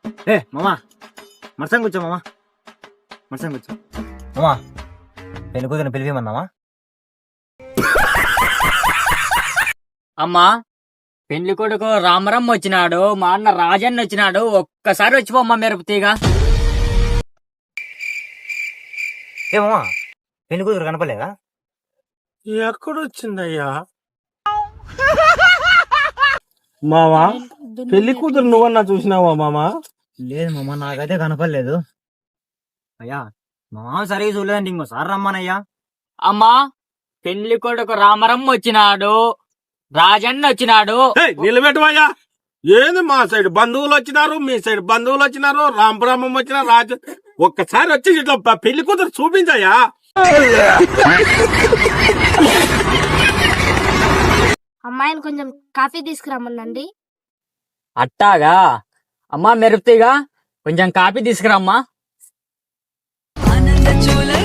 ఏ మామా మరసం కూర్చో మామా, మరసం కూర్చో మామా. పెళ్లి కూతురు పిలిపిమన్నామా? అమ్మా పెళ్లి కొడుకు రామరమ్మ వచ్చినాడు, మా అన్న రాజన్న వచ్చినాడు, ఒక్కసారి వచ్చిపోమ్మా మెరుపు తీగ. ఏ మామా పెళ్లి కూతురు కనపలేదా? ఎక్కడొచ్చిందయ్యా మావా? పెళ్లి కూతురు నువ్వన్నా చూసినావా మామా? లేదు మామా, నాకైతే కనపడలేదు. అయ్యా మా మామ సరిగా చూడలేదండి, ఇంకోసారి రమ్మనయ్యా. అమ్మా పెళ్లి కొడుకు రామరమ్మ వచ్చినాడు, రాజన్న వచ్చినాడు. నిలబెట్టవయ్యా. ఏంది మా సైడ్ బంధువులు వచ్చినారు, మీ సైడ్ బంధువులు వచ్చినారు, రామబ్రహ్మం వచ్చిన రాజు. ఒక్కసారి వచ్చి ఇట్లా పెళ్లి కూతురు చూపించయ్యా. అమ్మాయిని కొంచెం కాఫీ తీసుకురమ్మనండి. అట్టాగా అమ్మా మెరుపు తీగ కొంచెం కాపీ తీసుకురమ్మా. ఆనంద చూలై